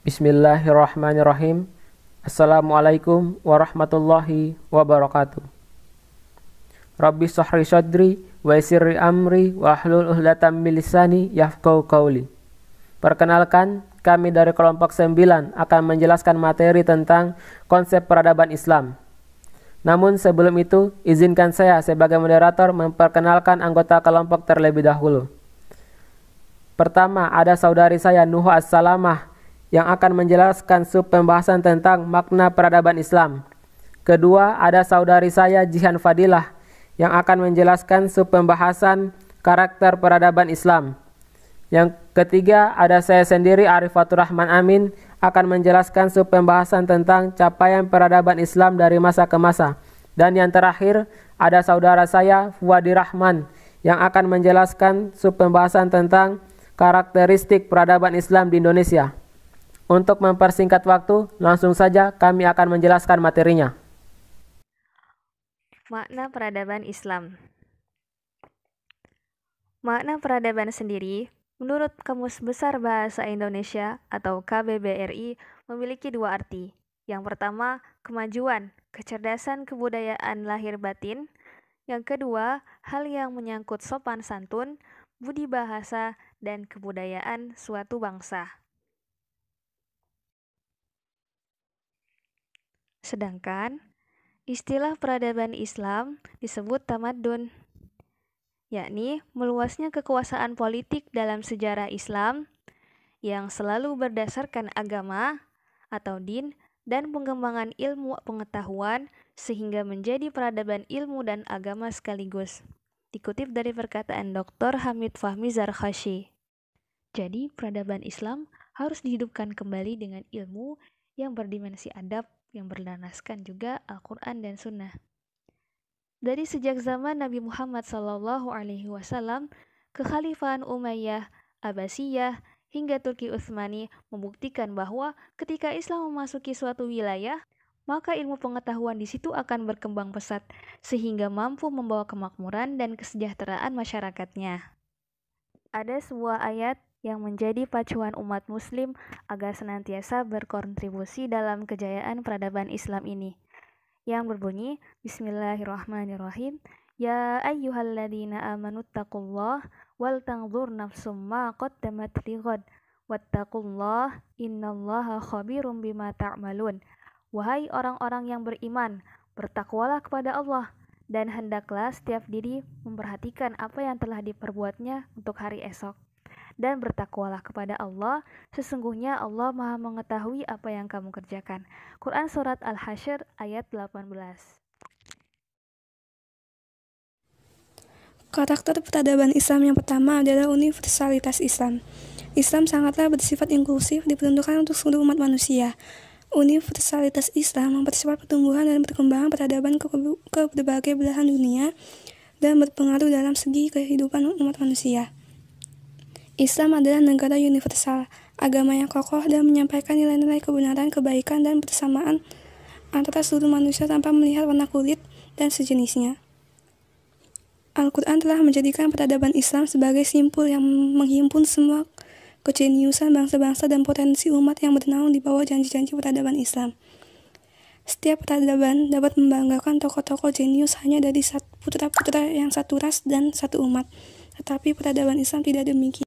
Bismillahirrahmanirrahim. Assalamualaikum warahmatullahi wabarakatuh. Rabbi shrah sadri wa yassir amri wa hlul 'uqdatam min lisani yafqahu qawli. Perkenalkan, kami dari kelompok 9 akan menjelaskan materi tentang konsep peradaban Islam. Namun sebelum itu, izinkan saya sebagai moderator memperkenalkan anggota kelompok terlebih dahulu. Pertama, ada saudari saya Nuhu As-Salamah yang akan menjelaskan sub pembahasan tentang makna peradaban Islam. Kedua, ada saudari saya Jihan Fadilah yang akan menjelaskan sub pembahasan karakter peradaban Islam. Yang ketiga, ada saya sendiri Arifatur Rahman Amin akan menjelaskan sub pembahasan tentang capaian peradaban Islam dari masa ke masa. Dan yang terakhir, ada saudara saya Fuadi Rahman yang akan menjelaskan sub pembahasan tentang karakteristik peradaban Islam di Indonesia. Untuk mempersingkat waktu, langsung saja kami akan menjelaskan materinya. Makna peradaban Islam. Makna peradaban sendiri, menurut Kamus Besar Bahasa Indonesia atau KBBRI, memiliki dua arti. Yang pertama, kemajuan, kecerdasan kebudayaan lahir batin. Yang kedua, hal yang menyangkut sopan santun, budi bahasa, dan kebudayaan suatu bangsa. Sedangkan, istilah peradaban Islam disebut tamadun, yakni meluasnya kekuasaan politik dalam sejarah Islam yang selalu berdasarkan agama atau din dan pengembangan ilmu pengetahuan sehingga menjadi peradaban ilmu dan agama sekaligus. Dikutip dari perkataan Dr. Hamid Fahmi Zarkhashi. Jadi, peradaban Islam harus dihidupkan kembali dengan ilmu yang berdimensi adab yang berlandaskan juga Al-Quran dan Sunnah. Dari sejak zaman Nabi Muhammad SAW, kekhalifahan Umayyah, Abbasiyah, hingga Turki Utsmani membuktikan bahwa ketika Islam memasuki suatu wilayah, maka ilmu pengetahuan di situ akan berkembang pesat, sehingga mampu membawa kemakmuran dan kesejahteraan masyarakatnya. Ada sebuah ayat yang menjadi pacuan umat muslim agar senantiasa berkontribusi dalam kejayaan peradaban Islam ini, yang berbunyi, Bismillahirrahmanirrahim, Ya ayyuhalladzina amanu taqullah wal tanzur nafsum ma qaddamat lighad wattaqullah innallaha khabirum bima ta'malun. Wahai orang-orang yang beriman, bertakwalah kepada Allah, dan hendaklah setiap diri memperhatikan apa yang telah diperbuatnya untuk hari esok. Dan bertakwalah kepada Allah, sesungguhnya Allah Maha mengetahui apa yang kamu kerjakan. Quran Surat Al-Hasyr ayat 18. Karakter peradaban Islam yang pertama adalah universalitas Islam. Islam sangatlah bersifat inklusif, diperuntukkan untuk seluruh umat manusia. Universalitas Islam mempersifat pertumbuhan dan perkembangan peradaban ke berbagai belahan dunia dan berpengaruh dalam segi kehidupan umat manusia. Islam adalah negara universal, agama yang kokoh dan menyampaikan nilai-nilai kebenaran, kebaikan, dan persamaan antara seluruh manusia tanpa melihat warna kulit dan sejenisnya. Al-Quran telah menjadikan peradaban Islam sebagai simpul yang menghimpun semua kejeniusan bangsa-bangsa dan potensi umat yang bernaung di bawah janji-janji peradaban Islam. Setiap peradaban dapat membanggakan tokoh-tokoh jenius hanya dari putra-putra yang satu ras dan satu umat, tetapi peradaban Islam tidak demikian.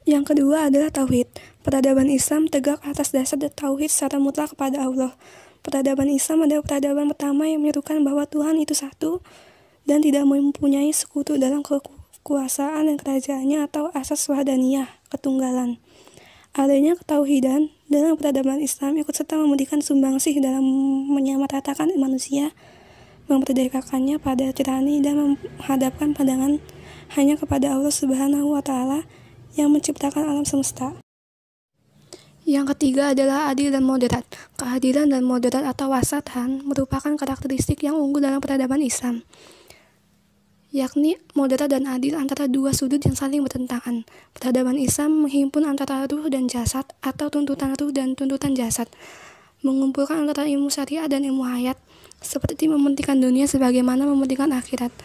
Yang kedua adalah Tauhid. Peradaban Islam tegak atas dasar Tauhid secara mutlak kepada Allah. Peradaban Islam adalah peradaban pertama yang menyerukan bahwa Tuhan itu satu dan tidak mempunyai sekutu dalam kekuasaan dan kerajaannya atau asas wahdaniyah, ketunggalan. Adanya ketauhidan dalam peradaban Islam ikut serta memberikan sumbangsih dalam menyamaratakan manusia, memerdekakannya pada tirani dan menghadapkan pandangan hanya kepada Allah Subhanahu wa Ta'ala yang menciptakan alam semesta. Yang ketiga adalah adil dan moderat. Keadilan dan moderat atau wasatan merupakan karakteristik yang unggul dalam peradaban Islam, yakni moderat dan adil antara dua sudut yang saling bertentangan. Peradaban Islam menghimpun antara ruh dan jasad atau tuntutan ruh dan tuntutan jasad, mengumpulkan antara ilmu syariat dan ilmu hayat, seperti mementingkan dunia sebagaimana mementingkan akhirat.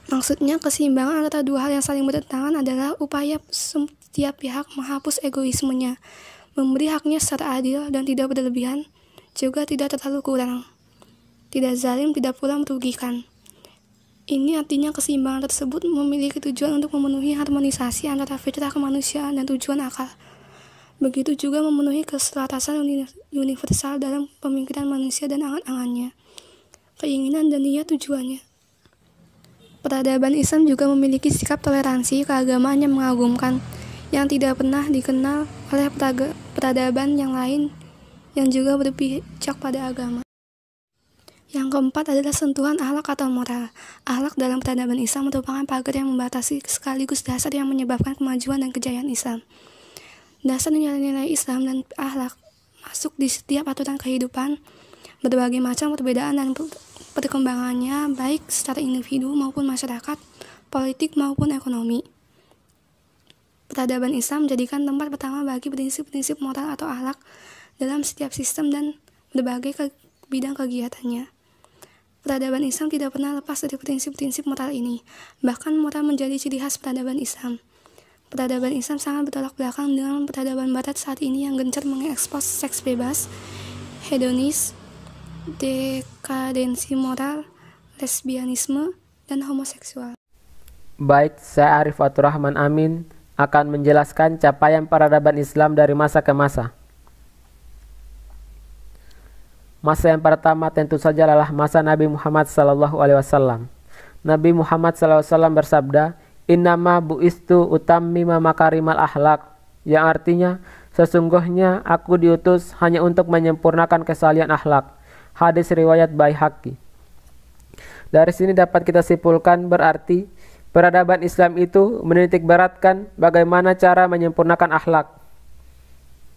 Maksudnya, keseimbangan antara dua hal yang saling bertentangan adalah upaya setiap pihak menghapus egoismenya, memberi haknya secara adil dan tidak berlebihan, juga tidak terlalu kurang, tidak zalim, tidak pula merugikan. Ini artinya keseimbangan tersebut memiliki tujuan untuk memenuhi harmonisasi antara fitrah kemanusiaan dan tujuan akal. Begitu juga memenuhi keselarasan universal dalam pemikiran manusia dan angan-angannya, keinginan dan niat tujuannya. Peradaban Islam juga memiliki sikap toleransi keagamaan yang mengagumkan, yang tidak pernah dikenal oleh peradaban yang lain yang juga berpijak pada agama. Yang keempat adalah sentuhan akhlak atau moral. Akhlak dalam peradaban Islam merupakan pagar yang membatasi sekaligus dasar yang menyebabkan kemajuan dan kejayaan Islam. Dasar nilai-nilai Islam dan akhlak masuk di setiap aturan kehidupan, berbagai macam perbedaan dan perkembangannya baik secara individu maupun masyarakat, politik maupun ekonomi. Peradaban Islam menjadikan tempat pertama bagi prinsip-prinsip moral atau akhlak dalam setiap sistem dan berbagai bidang kegiatannya. Peradaban Islam tidak pernah lepas dari prinsip-prinsip moral ini. Bahkan moral menjadi ciri khas peradaban Islam. Peradaban Islam sangat bertolak belakang dengan peradaban Barat saat ini yang gencar mengekspos seks bebas, hedonis, dekadensi moral, lesbianisme, dan homoseksual. Baik, saya Arif Fatur Rahman Amin akan menjelaskan capaian peradaban Islam dari masa ke masa. Masa yang pertama tentu saja adalah masa Nabi Muhammad SAW. Nabi Muhammad SAW bersabda, "Innama bu'istu utammima makarimal akhlak," yang artinya, sesungguhnya aku diutus hanya untuk menyempurnakan kesalihan akhlak. Hadis riwayat Baihaqi. Dari sini dapat kita simpulkan berarti peradaban Islam itu menitik beratkan bagaimana cara menyempurnakan akhlak.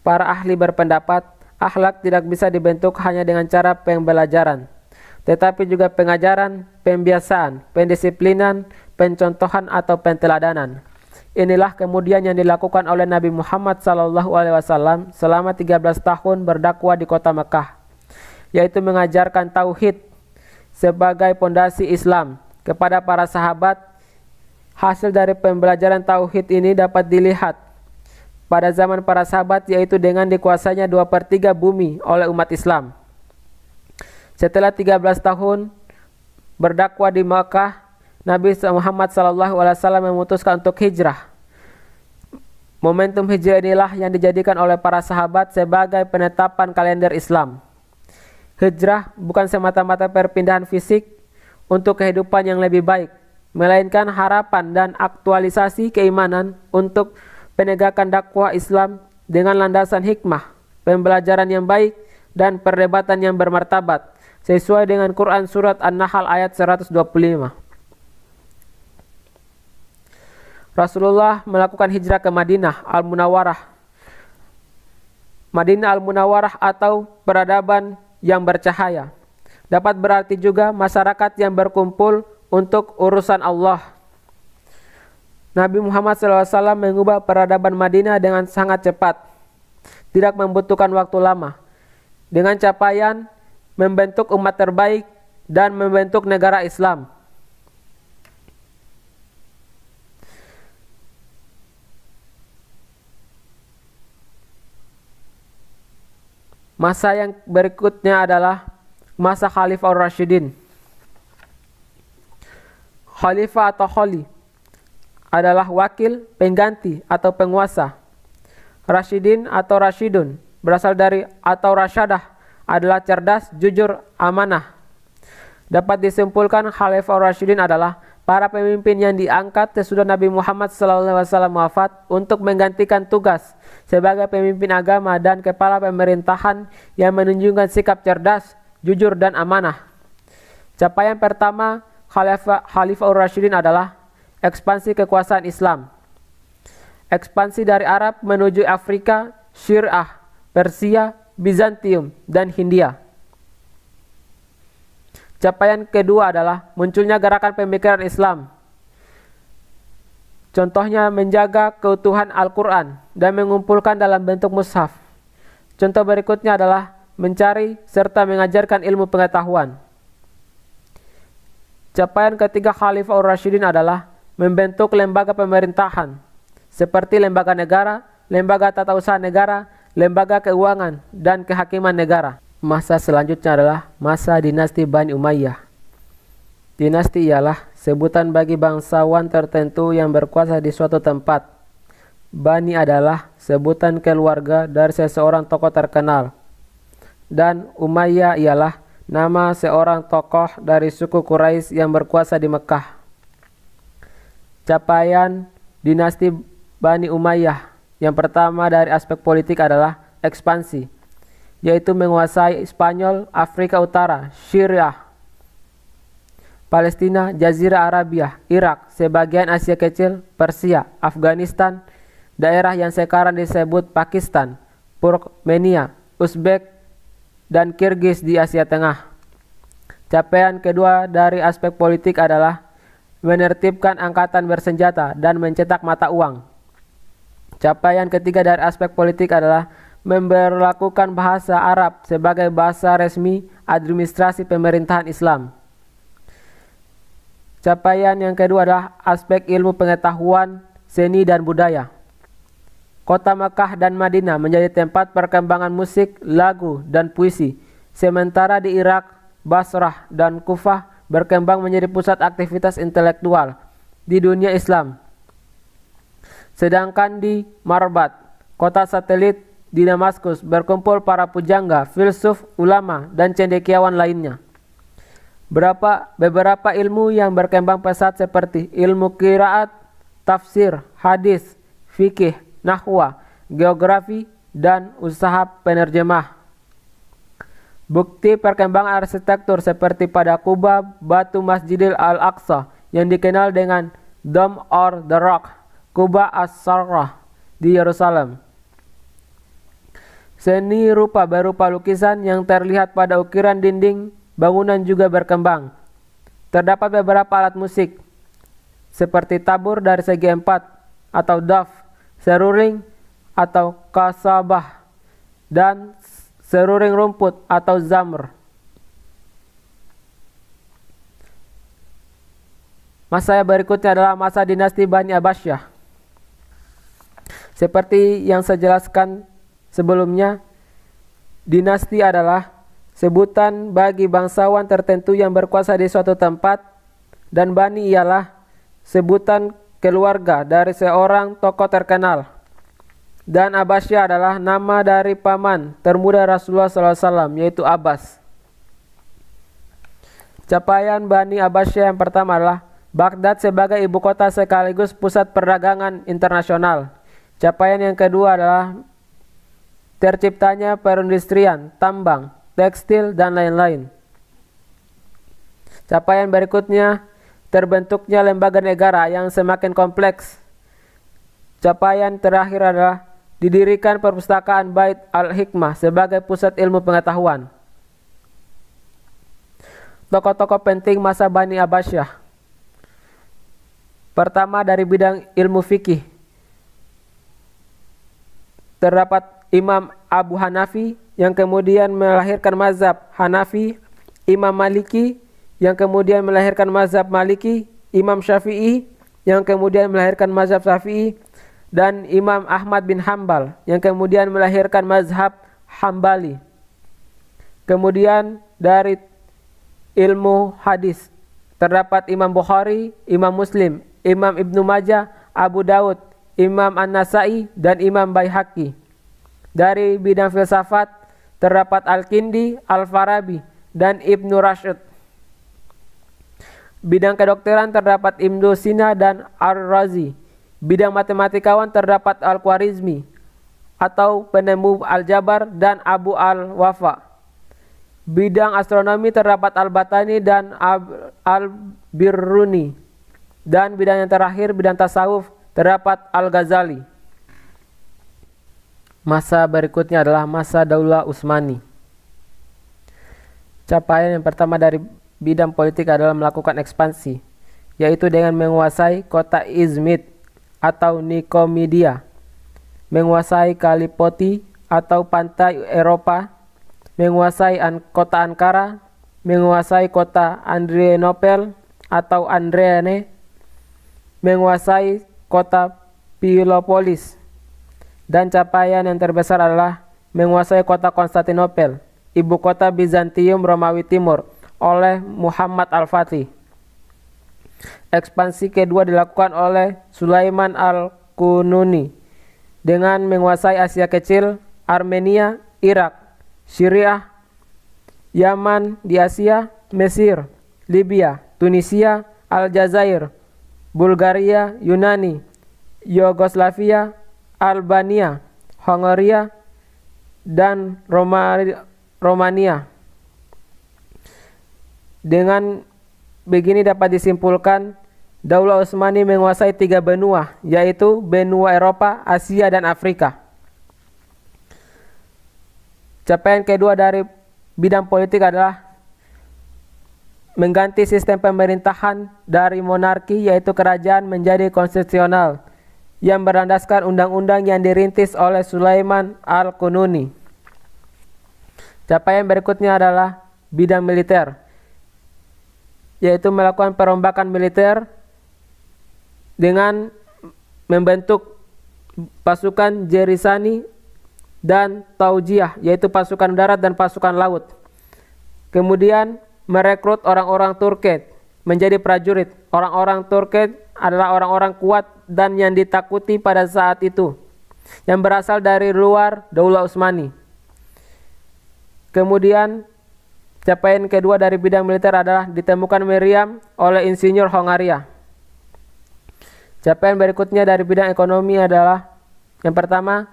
Para ahli berpendapat, akhlak tidak bisa dibentuk hanya dengan cara pembelajaran, tetapi juga pengajaran, pembiasaan, pendisiplinan, pencontohan atau penteladanan. Inilah kemudian yang dilakukan oleh Nabi Muhammad SAW selama 13 tahun berdakwah di kota Mekah, yaitu mengajarkan tauhid sebagai pondasi Islam kepada para sahabat. Hasil dari pembelajaran tauhid ini dapat dilihat pada zaman para sahabat, yaitu dengan dikuasainya 2/3 bumi oleh umat Islam. Setelah 13 tahun berdakwah di Mekah, Nabi Muhammad SAW memutuskan untuk hijrah. Momentum hijrah inilah yang dijadikan oleh para sahabat sebagai penetapan kalender Islam. Hijrah bukan semata-mata perpindahan fisik untuk kehidupan yang lebih baik, melainkan harapan dan aktualisasi keimanan untuk penegakan dakwah Islam dengan landasan hikmah, pembelajaran yang baik, dan perdebatan yang bermartabat, sesuai dengan Quran Surat An-Nahl ayat 125. Rasulullah melakukan hijrah ke Madinah Al-Munawwarah. Madinah Al-Munawwarah atau peradaban yang bercahaya dapat berarti juga masyarakat yang berkumpul untuk urusan Allah. Nabi Muhammad SAW mengubah peradaban Madinah dengan sangat cepat, tidak membutuhkan waktu lama, dengan capaian membentuk umat terbaik dan membentuk negara Islam. Masa yang berikutnya adalah masa Khalifah Ar-Rasyidin. Khalifah atau khali adalah wakil, pengganti atau penguasa. Rasyidin atau Rasyidun berasal dari atau rasyadah adalah cerdas, jujur, amanah. Dapat disimpulkan Khalifah Ar-Rasyidin adalah para pemimpin yang diangkat sesudah Nabi Muhammad SAW wafat untuk menggantikan tugas sebagai pemimpin agama dan kepala pemerintahan yang menunjukkan sikap cerdas, jujur, dan amanah. Capaian pertama Khalifah Ar-Rasyidin adalah ekspansi kekuasaan Islam. Ekspansi dari Arab menuju Afrika, Syirah, Persia, Bizantium, dan Hindia. Capaian kedua adalah munculnya gerakan pemikiran Islam. Contohnya menjaga keutuhan Al-Quran dan mengumpulkan dalam bentuk mushaf. Contoh berikutnya adalah mencari serta mengajarkan ilmu pengetahuan. Capaian ketiga Khalifah Ar-Rasyidin adalah membentuk lembaga pemerintahan seperti lembaga negara, lembaga tata usaha negara, lembaga keuangan, dan kehakiman negara. Masa selanjutnya adalah masa dinasti Bani Umayyah. Dinasti ialah sebutan bagi bangsawan tertentu yang berkuasa di suatu tempat. Bani adalah sebutan keluarga dari seseorang tokoh terkenal. Dan Umayyah ialah nama seorang tokoh dari suku Quraisy yang berkuasa di Mekah. Capaian dinasti Bani Umayyah yang pertama dari aspek politik adalah ekspansi, yaitu menguasai Spanyol, Afrika Utara, Syria, Palestina, Jazirah Arabia, Irak, sebagian Asia Kecil, Persia, Afghanistan, daerah yang sekarang disebut Pakistan, Turkmenia, Uzbek, dan Kirgiz di Asia Tengah. Capaian kedua dari aspek politik adalah menertibkan angkatan bersenjata dan mencetak mata uang. Capaian ketiga dari aspek politik adalah memberlakukan bahasa Arab sebagai bahasa resmi administrasi pemerintahan Islam. Capaian yang kedua adalah aspek ilmu pengetahuan, seni, dan budaya. Kota Mekah dan Madinah menjadi tempat perkembangan musik, lagu, dan puisi. Sementara di Irak, Basrah, dan Kufah berkembang menjadi pusat aktivitas intelektual di dunia Islam. Sedangkan di Marbat, kota satelit di Damaskus, berkumpul para pujangga, filsuf, ulama, dan cendekiawan lainnya. Beberapa ilmu yang berkembang pesat seperti ilmu qiraat, tafsir, hadis, fikih, nahwa, geografi, dan usaha penerjemah. Bukti perkembangan arsitektur seperti pada Kuba, batu Masjidil Al-Aqsa yang dikenal dengan Dome or the Rock, Kuba As-Sarrah di Yerusalem. Seni rupa berupa lukisan yang terlihat pada ukiran dinding bangunan juga berkembang. Terdapat beberapa alat musik seperti tabur dari segi empat atau daf, seruling atau kasabah, dan seruling rumput atau zamr. Masa berikutnya adalah masa dinasti Bani Abbasiyah. Seperti yang saya jelaskan sebelumnya, dinasti adalah sebutan bagi bangsawan tertentu yang berkuasa di suatu tempat, dan Bani ialah sebutan keluarga dari seorang tokoh terkenal. Dan Abbasiyah adalah nama dari paman termuda Rasulullah SAW, yaitu Abbas. Capaian Bani Abbasiyah yang pertama adalah Baghdad sebagai ibu kota sekaligus pusat perdagangan internasional. Capaian yang kedua adalah terciptanya perindustrian, tambang, tekstil, dan lain-lain. Capaian berikutnya terbentuknya lembaga negara yang semakin kompleks. Capaian terakhir adalah didirikan perpustakaan Bait Al-Hikmah sebagai pusat ilmu pengetahuan. Tokoh-tokoh penting masa Bani Abbasiyah. Pertama dari bidang ilmu fikih, terdapat Imam Abu Hanafi yang kemudian melahirkan mazhab Hanafi, Imam Maliki yang kemudian melahirkan mazhab Maliki, Imam Syafi'i yang kemudian melahirkan mazhab Syafi'i, dan Imam Ahmad bin Hambal yang kemudian melahirkan mazhab Hambali. Kemudian dari ilmu hadis terdapat Imam Bukhari, Imam Muslim, Imam Ibnu Majah, Abu Daud, Imam An-Nasai, dan Imam Baihaqi. Dari bidang filsafat terdapat Al-Kindi, Al-Farabi, dan Ibnu Rashid. Bidang kedokteran terdapat Ibnu Sina dan Ar-Razi. Bidang matematikawan terdapat Al-Khwarizmi atau penemu Al-Jabar dan Abu Al-Wafa. Bidang astronomi terdapat Al-Batani dan Al-Birruni. Dan bidang yang terakhir, bidang tasawuf, terdapat Al-Ghazali. Masa berikutnya adalah masa Daulah Utsmani. Capaian yang pertama dari bidang politik adalah melakukan ekspansi, yaitu dengan menguasai kota Izmit atau Nikomedia, menguasai Kalipoti atau pantai Eropa, menguasai kota Ankara, menguasai kota Adrianopel, atau Andreane menguasai kota Pilopolis, dan capaian yang terbesar adalah menguasai kota Konstantinopel, ibu kota Bizantium Romawi Timur, oleh Muhammad Al-Fatih. Ekspansi kedua dilakukan oleh Sulaiman Al-Qununi dengan menguasai Asia Kecil, Armenia, Irak, Syria, Yaman di Asia, Mesir, Libya, Tunisia, Aljazair, Bulgaria, Yunani, Yugoslavia, Albania, Hongaria, dan Romania. Dengan begini dapat disimpulkan Daulah Utsmani menguasai 3 benua, yaitu benua Eropa, Asia, dan Afrika. Capaian kedua dari bidang politik adalah mengganti sistem pemerintahan dari monarki, yaitu kerajaan, menjadi konstitusional yang berlandaskan undang-undang yang dirintis oleh Sulaiman Al-Qununi. Capaian berikutnya adalah bidang militer, yaitu melakukan perombakan militer dengan membentuk pasukan Jerisani dan Taujiyah, yaitu pasukan darat dan pasukan laut. Kemudian merekrut orang-orang Turki menjadi prajurit. Orang-orang Turki adalah orang-orang kuat dan yang ditakuti pada saat itu, yang berasal dari luar Daulah Utsmani. Kemudian capaian kedua dari bidang militer adalah ditemukan meriam oleh insinyur Hongaria. Capaian berikutnya dari bidang ekonomi adalah yang pertama,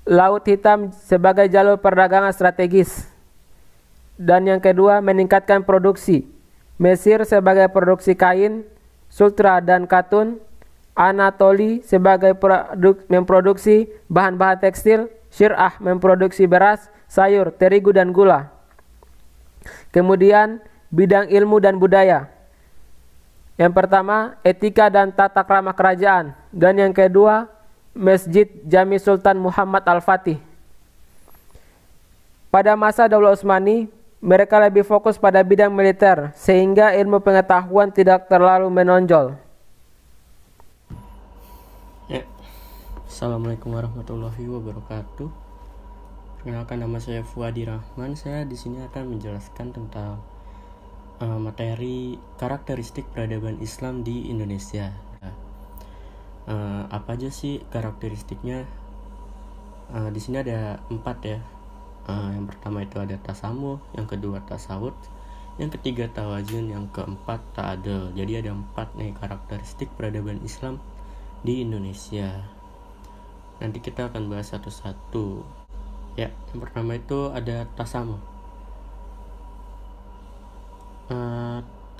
Laut Hitam sebagai jalur perdagangan strategis. Dan yang kedua, meningkatkan produksi. Mesir sebagai produksi kain, sutra dan katun. Anatoli sebagai memproduksi bahan-bahan tekstil. Syirah memproduksi beras, sayur, terigu, dan gula. Kemudian bidang ilmu dan budaya. Yang pertama, etika dan tata krama kerajaan. Dan yang kedua, Masjid Jami Sultan Muhammad Al-Fatih. Pada masa Daulah Utsmani, mereka lebih fokus pada bidang militer, sehingga ilmu pengetahuan tidak terlalu menonjol. Ya. Assalamualaikum warahmatullahi wabarakatuh. Perkenalkan, nama saya Fuadi Rahman. Saya di sini akan menjelaskan tentang materi karakteristik peradaban Islam di Indonesia. Apa aja sih karakteristiknya? Di sini ada 4 ya. Yang pertama itu ada tasamuh, yang kedua tasawuf, yang ketiga tawazun, yang keempat ta'adul. Jadi ada 4 nih karakteristik peradaban Islam di Indonesia. Nanti kita akan bahas satu-satu. Ya, yang pertama itu ada tasamuh.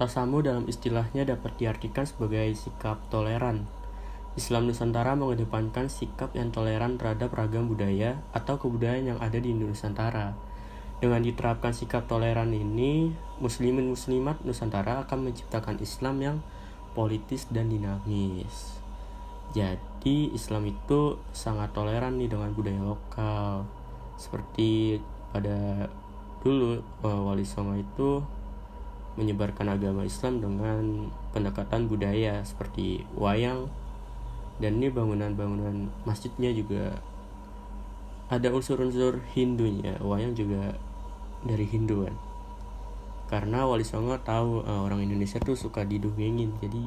Tasamuh dalam istilahnya dapat diartikan sebagai sikap toleran. Islam Nusantara mengedepankan sikap yang toleran terhadap ragam budaya atau kebudayaan yang ada di Nusantara. Dengan diterapkan sikap toleran ini, muslimin muslimat Nusantara akan menciptakan Islam yang politis dan dinamis. Jadi Islam itu sangat toleran nih dengan budaya lokal. Seperti pada dulu Wali Songo itu menyebarkan agama Islam dengan pendekatan budaya seperti wayang. Dan ini bangunan-bangunan masjidnya juga ada unsur-unsur Hindunya. Wayang juga dari Hinduan. Karena Wali Songo tahu orang Indonesia tuh suka didongengin, jadi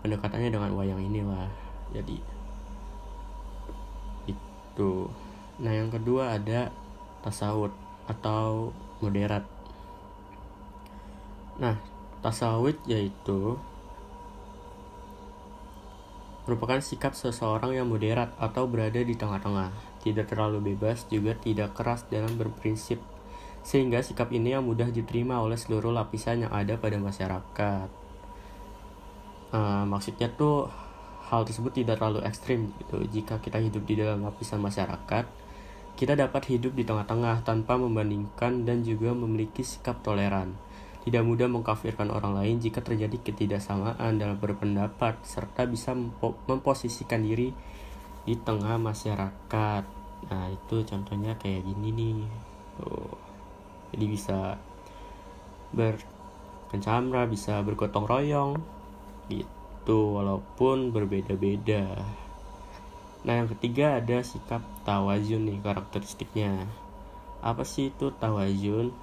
pendekatannya dengan wayang inilah. Jadi itu. Nah, yang kedua ada tasawuf atau moderat. Nah, tasawuf yaitu merupakan sikap seseorang yang moderat atau berada di tengah-tengah, tidak terlalu bebas, juga tidak keras dalam berprinsip, sehingga sikap ini yang mudah diterima oleh seluruh lapisan yang ada pada masyarakat. Maksudnya tuh hal tersebut tidak terlalu ekstrim gitu. Jika kita hidup di dalam lapisan masyarakat, kita dapat hidup di tengah-tengah tanpa membandingkan dan juga memiliki sikap toleran. Tidak mudah mengkafirkan orang lain jika terjadi ketidaksamaan dalam berpendapat, serta bisa memposisikan diri di tengah masyarakat. Nah, itu contohnya kayak gini nih. Jadi bisa pencamra, bisa bergotong royong gitu, walaupun berbeda-beda. Nah, yang ketiga ada sikap tawazun nih karakteristiknya. Apa sih itu tawazun?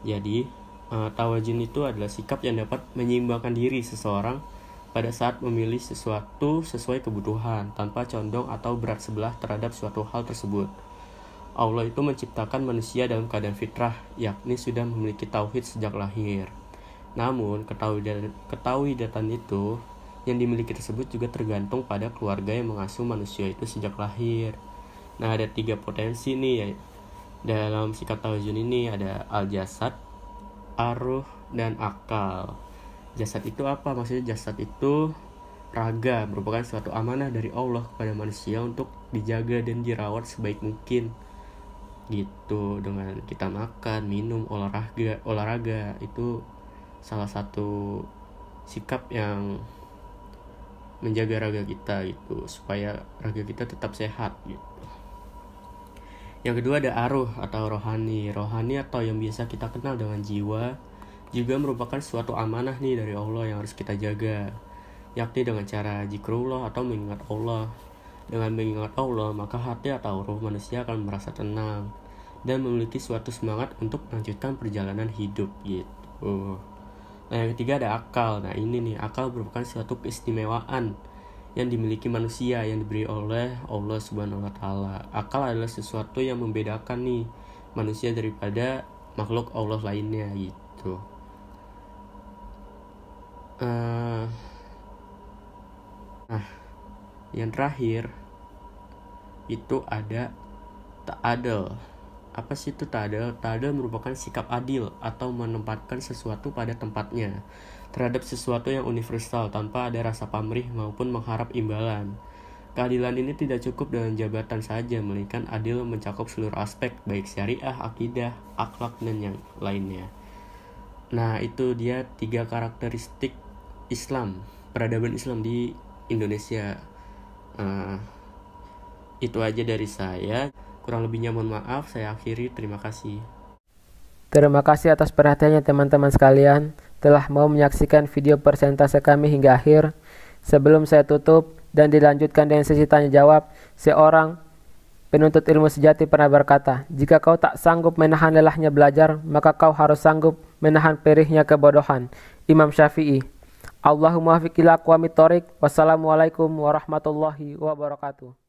Jadi, tawazun itu adalah sikap yang dapat menyeimbangkan diri seseorang pada saat memilih sesuatu sesuai kebutuhan, tanpa condong atau berat sebelah terhadap suatu hal tersebut. Allah itu menciptakan manusia dalam keadaan fitrah, yakni sudah memiliki tauhid sejak lahir. Namun, ketauhidan itu yang dimiliki tersebut juga tergantung pada keluarga yang mengasuh manusia itu sejak lahir. Nah, ada 3 potensi nih ya. Dalam sikap tawazun ini ada al-jasad, ar-ruh, dan akal. Jasad itu apa? Maksudnya jasad itu raga, merupakan suatu amanah dari Allah kepada manusia untuk dijaga dan dirawat sebaik mungkin. Gitu, dengan kita makan, minum, olahraga itu salah satu sikap yang menjaga raga kita gitu, supaya raga kita tetap sehat gitu. Yang kedua ada aruh atau rohani. Rohani atau yang biasa kita kenal dengan jiwa juga merupakan suatu amanah nih dari Allah yang harus kita jaga, yakni dengan cara zikrullah atau mengingat Allah. Dengan mengingat Allah, maka hati atau ruh manusia akan merasa tenang dan memiliki suatu semangat untuk melanjutkan perjalanan hidup gitu. Nah, yang ketiga ada akal. Nah, ini nih, akal merupakan suatu keistimewaan yang dimiliki manusia yang diberi oleh Allah Subhanahu wa taala. Akal adalah sesuatu yang membedakan nih manusia daripada makhluk Allah lainnya gitu. Nah, yang terakhir itu ada ta'adul. Apa sih itu ta'adul? Ta'adul merupakan sikap adil atau menempatkan sesuatu pada tempatnya terhadap sesuatu yang universal tanpa ada rasa pamrih maupun mengharap imbalan. Keadilan ini tidak cukup dengan jabatan saja, melainkan adil mencakup seluruh aspek baik syariah, akidah, akhlak, dan yang lainnya. Nah, itu dia 3 karakteristik Islam, peradaban Islam di Indonesia. Itu aja dari saya. Kurang lebihnya mohon maaf, saya akhiri. Terima kasih. Terima kasih atas perhatiannya teman-teman sekalian telah mau menyaksikan video persentase kami hingga akhir. Sebelum saya tutup dan dilanjutkan dengan sesi tanya jawab, seorang penuntut ilmu sejati pernah berkata, "Jika kau tak sanggup menahan lelahnya belajar, maka kau harus sanggup menahan perihnya kebodohan." Imam Syafi'i. Allahumma fiqh ila aqwamit thoriq. Wassalamualaikum warahmatullahi wabarakatuh.